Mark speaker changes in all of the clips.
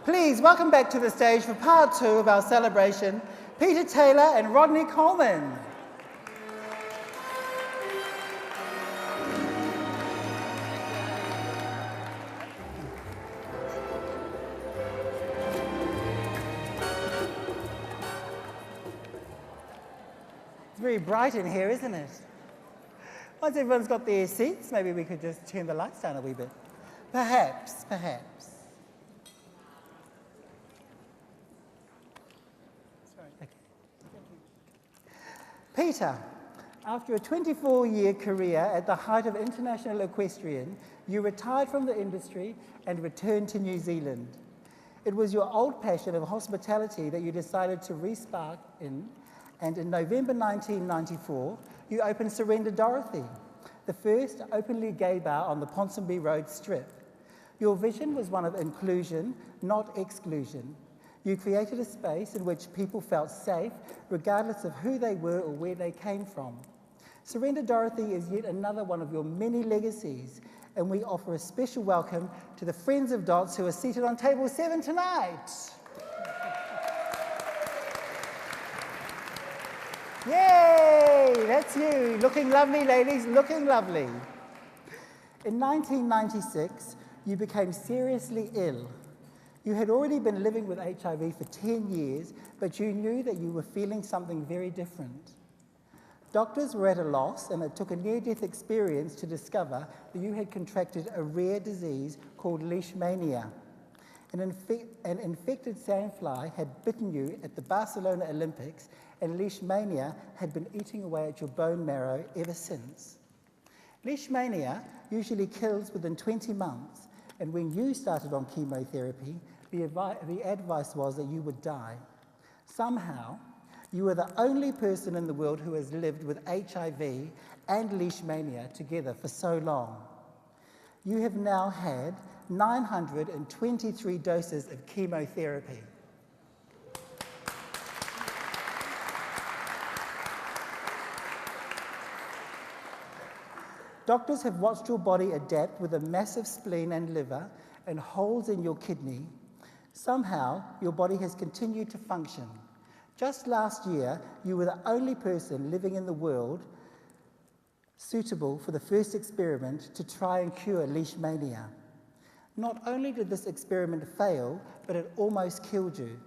Speaker 1: Please welcome back to the stage for part 2 of our celebration, Peter Taylor and Rodney Coleman. It's very bright in here, isn't it? Once everyone's got their seats, maybe we could just turn the lights down a wee bit. Perhaps. Okay. Peter, after a 24-year career at the height of international equestrian, you retired from the industry and returned to New Zealand. It was your old passion of hospitality that you decided to re-spark in, and in November 1994, you opened Surrender Dorothy, the first openly gay bar on the Ponsonby Road Strip. Your vision was one of inclusion, not exclusion. You created a space in which people felt safe, regardless of who they were or where they came from. Surrender Dorothy is yet another one of your many legacies, and we offer a special welcome to the Friends of Dots who are seated on table 7 tonight. Yay! That's you. Looking lovely, ladies, looking lovely. In 1996, you became seriously ill. You had already been living with HIV for 10 years, but you knew that you were feeling something very different. Doctors were at a loss, and it took a near-death experience to discover that you had contracted a rare disease called leishmania. An infected sandfly had bitten you at the Barcelona Olympics, and leishmania had been eating away at your bone marrow ever since. Leishmania usually kills within 20 months, and when you started on chemotherapy, the advice was that you would die. Somehow, you are the only person in the world who has lived with HIV and leishmania together for so long. You have now had 923 doses of chemotherapy. Doctors have watched your body adapt with a massive spleen and liver and holes in your kidney. Somehow, your body has continued to function. Just last year, you were the only person living in the world suitable for the first experiment to try and cure leishmania. Not only did this experiment fail, but it almost killed you.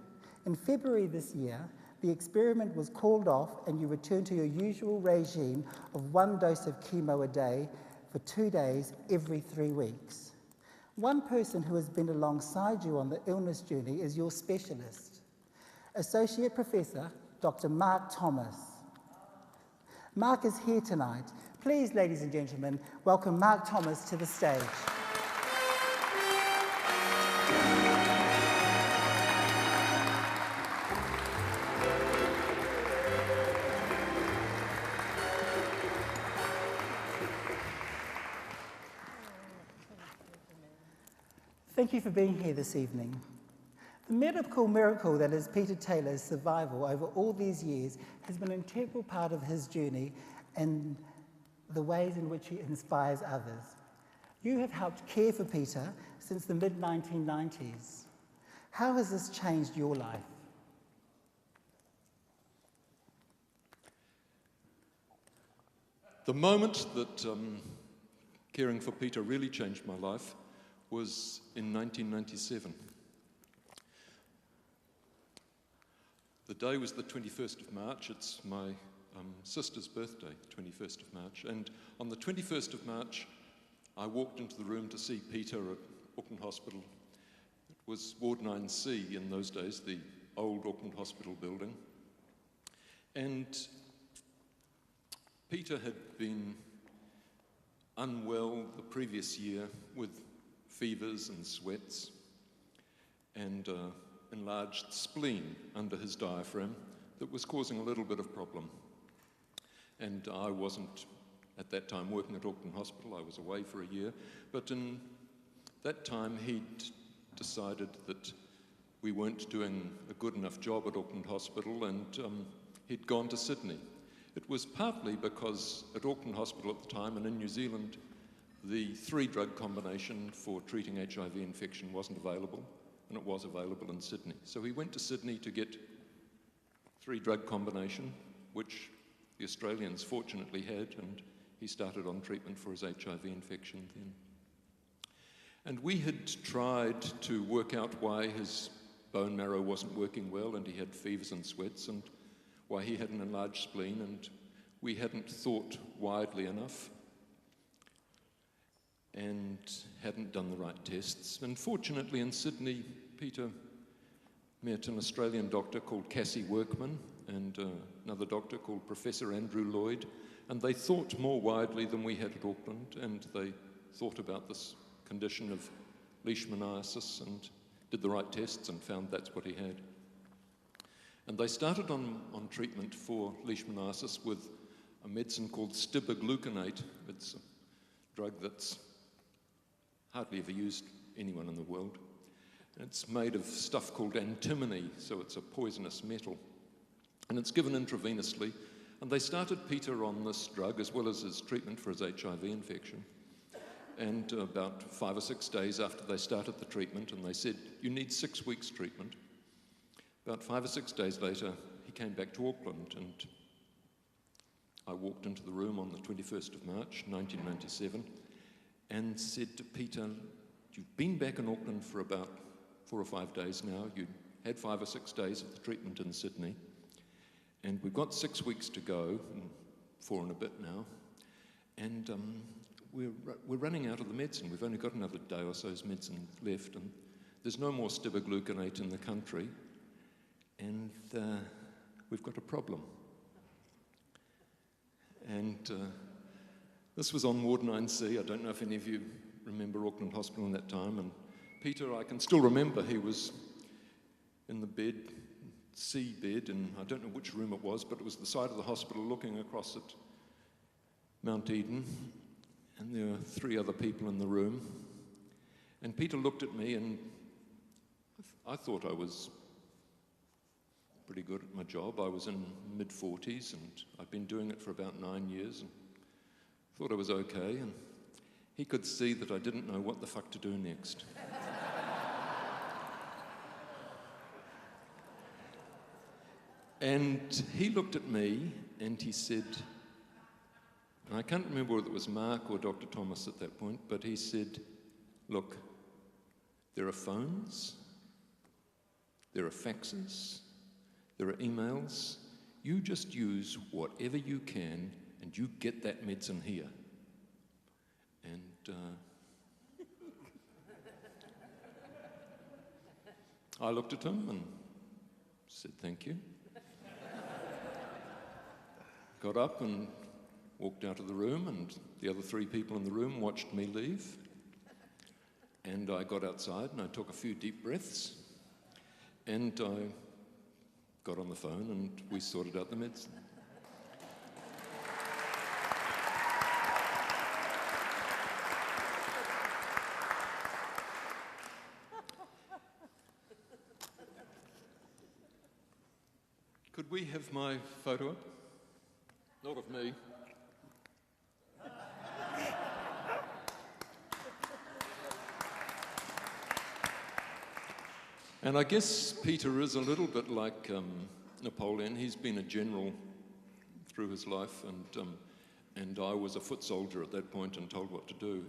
Speaker 1: In February this year, the experiment was called off and you returned to your usual regime of 1 dose of chemo a day for 2 days every 3 weeks. One person who has been alongside you on the illness journey is your specialist, Associate Professor Dr. Mark Thomas. Mark is here tonight. Please, ladies and gentlemen, welcome Mark Thomas to the stage. Thank you for being here this evening. The medical miracle that is Peter Taylor's survival over all these years has been an integral part of his journey and the ways in which he inspires others. You have helped care for Peter since the mid-1990s. How has this changed your life?
Speaker 2: The moment that caring for Peter really changed my life was in 1997. The day was the 21st of March. It's my sister's birthday, 21st of March. And on the 21st of March, I walked into the room to see Peter at Auckland Hospital. It was Ward 9C in those days, the old Auckland Hospital building. And Peter had been unwell the previous year with fevers and sweats and enlarged spleen under his diaphragm that was causing a little bit of problem. And I wasn't at that time working at Auckland Hospital. I was away for a year. But in that time, he'd decided that we weren't doing a good enough job at Auckland Hospital, and he'd gone to Sydney. It was partly because at Auckland Hospital at the time and in New Zealand, the 3-drug combination for treating HIV infection wasn't available. and it was available in Sydney. So he went to Sydney to get 3-drug combination, which the Australians fortunately had, and he started on treatment for his HIV infection then. And we had tried to work out why his bone marrow wasn't working well, and he had fevers and sweats, and why he had an enlarged spleen, and we hadn't thought widely enough and hadn't done the right tests. And fortunately in Sydney, Peter met an Australian doctor called Cassie Workman and another doctor called Professor Andrew Lloyd, and they thought more widely than we had at Auckland, and they thought about this condition of leishmaniasis and did the right tests and found that's what he had. And they started on treatment for leishmaniasis with a medicine called stibogluconate. It's a drug that's hardly ever used anyone in the world. It's made of stuff called antimony, so it's a poisonous metal. And it's given intravenously. And they started Peter on this drug as well as his treatment for his HIV infection. And about 5 or 6 days after they started the treatment, and they said, you need 6 weeks treatment. About 5 or 6 days later, he came back to Auckland, and I walked into the room on the 21st of March, 1997, and said to Peter, you've been back in Auckland for about 4 or 5 days now. You had 5 or 6 days of the treatment in Sydney, and we've got 6 weeks to go, 4 and a bit now, and we're running out of the medicine. We've only got another day or so's medicine left, and there's no more stibogluconate in the country, and we've got a problem. And this was on Ward 9C. I don't know if any of you remember Auckland Hospital in that time. And Peter, I can still remember, he was in the bed, C bed, and I don't know which room it was, but it was the side of the hospital looking across at Mount Eden. And there were 3 other people in the room. And Peter looked at me, and I thought I was pretty good at my job. I was in mid-40s, and I'd been doing it for about 9 years, and thought I was okay. And he could see that I didn't know what the fuck to do next. And he looked at me, and he said, and I can't remember whether it was Mark or Dr. Thomas at that point, but he said, look, there are phones, there are faxes, there are emails. You just use whatever you can and you get that medicine here. And I looked at him and said, thank you. Got up and walked out of the room, and the other 3 people in the room watched me leave. And I got outside and I took a few deep breaths, and I got on the phone and we sorted out the medicine. Could we have my photo up? Not of me. And I guess Peter is a little bit like Napoleon. He's been a general through his life, and I was a foot soldier at that point and told what to do.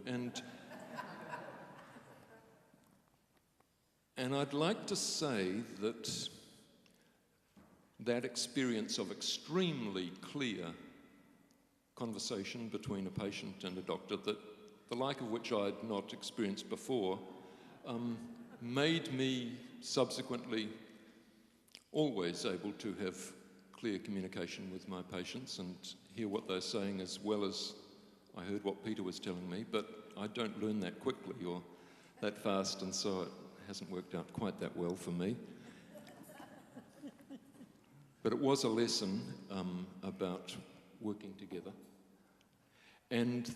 Speaker 2: And I'd like to say that that experience of extremely clear conversation between a patient and a doctor, that the like of which I'd not experienced before, made me subsequently always able to have clear communication with my patients and hear what they're saying as well as I heard what Peter was telling me, but I don't learn that quickly or that fast, and so it hasn't worked out quite that well for me. But it was a lesson about working together. And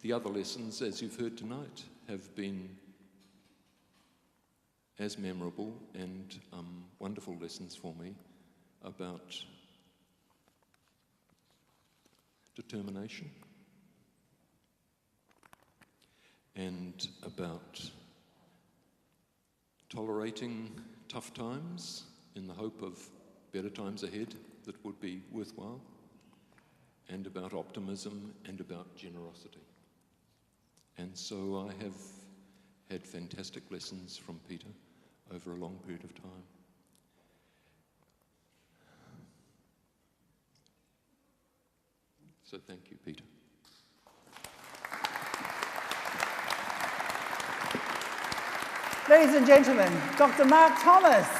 Speaker 2: the other lessons, as you've heard tonight, have been as memorable and wonderful lessons for me about determination and about tolerating tough times in the hope of better times ahead that would be worthwhile, and about optimism and about generosity. And so I have had fantastic lessons from Peter over a long period of time. So thank you, Peter.
Speaker 1: Ladies and gentlemen, Dr. Mark Thomas.